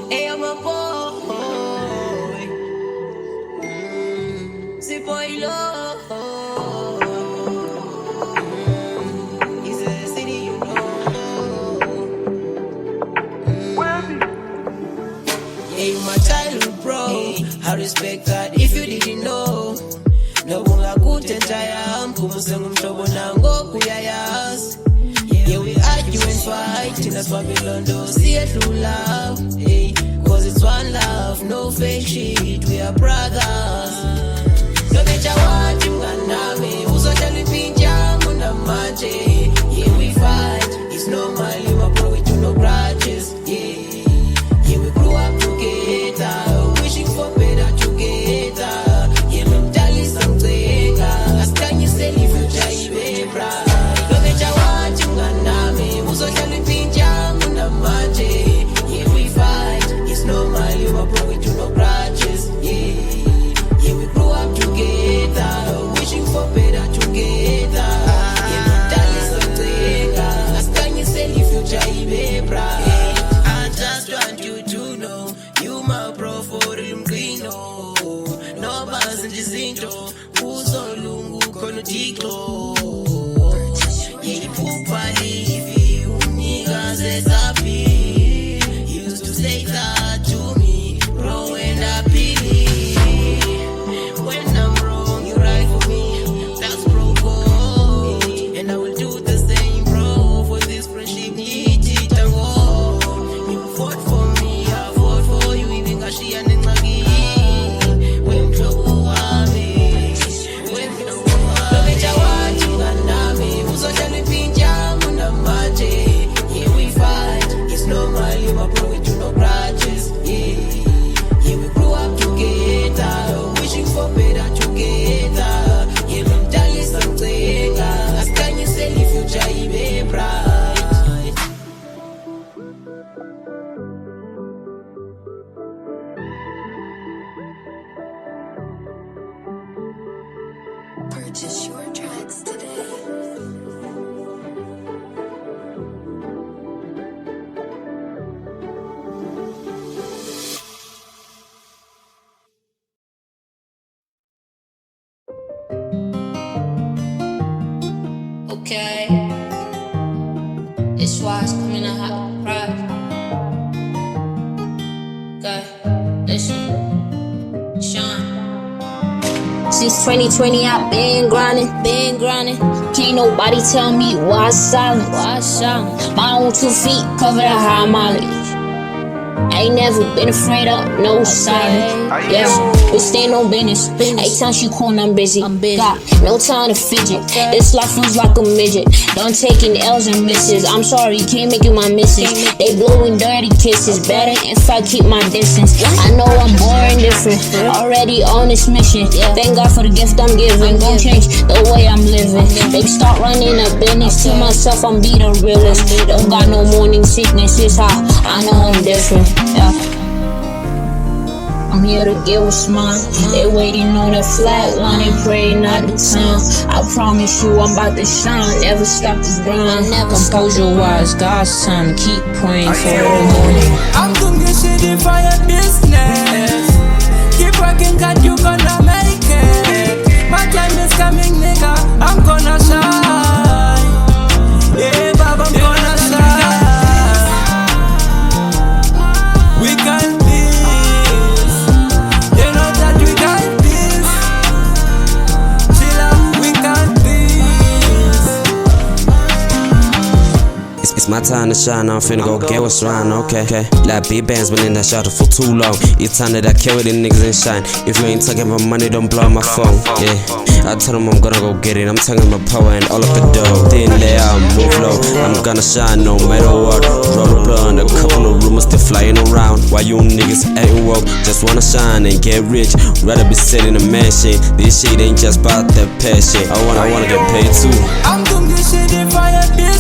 Hey, I'm a boy. C'est boy love. He's a city, you know. Hey, my childhood bro. I respect that if you didn't know. No bunga kutentaya mkumusemu mtobo nango kuyayas. Yeah, we argue and fight in this Babylon, don't see it through love. Hey, cause it's one love, no fake shit, we are brothers. No becha wati mganame, uso jali pinja muna maje. Yeah, we fight, it's normal, you are pro, we do no grudges. Yeah, we grew up together, wishing for better together. Yeah, me tell you something, last time you said if you try, you bright. No becha wati mganame, uso jali pinja muna maje. Yeah, we fight, it's normal, you are pro, we do no grudges. Yeah, we grew up together, wishing for better together. Yeah, me tell you something, last time you said if you try, you bright. I just want you to know, you my bro for him green, no buzz in this intro, who's all lungu kono tiklo. Yeah, you poop a leafy, niggas is happy. You used to say that to me, bro, and I believe. When I'm wrong, you right for me, that's bro code. And I will do the same, bro, for this friendship, need it and go. You fought for me, I fought for you, even Gashi and Nagi. When trouble was me, when trouble was me. Look at what you got me, who's a jelly pinja, muna maje. Yeah, we fight, it's normal, you my bro, we do no grudges. Yeah, we grew up together, wishing for better together. Yeah, let me tell you something, last time you said if you try, you be bright. Purchase your tracks today. Okay, it's why it's coming a hot pride. Okay, listen, Sean. Since 2020, I've been grinding. Can't nobody tell me why I'm silent. My own 2 feet cover the high mileage. I ain't never been afraid of no siren. Yeah, we stand on business. Every time she call, I'm busy. Got no time to fidget. This life feels like a midget. Done taking L's and misses. I'm sorry, can't make you my missus. They blowing dirty kisses. Better if I keep my distance. I know I'm boring different. Already on this mission. Thank God for the gift I'm giving. Don't change the way I'm living. Baby, start running a business. To myself, I'm be the realest. Don't got no morning sickness. It's how I know I'm different. Yeah. I'm here to get what's mine. They waiting on that flat line and praying not the time. I promise you I'm about to shine. Never stop the grind. Composure wise, God's time. Keep praying for the morning. I'm gonna get shit for your business. Keep working, God, you gonna make it. My time is coming, nigga. I'm gonna shine. Yeah, Baba, I'm gonna shine. We got this. You know that we got this. Chill out, we got this. It's my time to shine, I'm finna go get what's right, okay. Like big bands been in that shelter for too long. It's time that I kill with the niggas and shine. If you ain't talking about money, don't blow my phone, yeah. I told him I'm gonna go get it, I'm talking about power and all of the dough. Then lay out, move low, I'm gonna shine no matter what. Roll the blunt, a couple of rumors still flying around. Why you niggas ain't woke, just wanna shine and get rich. Rather be sitting in a mansion, this shit ain't just about that passion. I wanna get paid too. I'm gonna get shit for your business.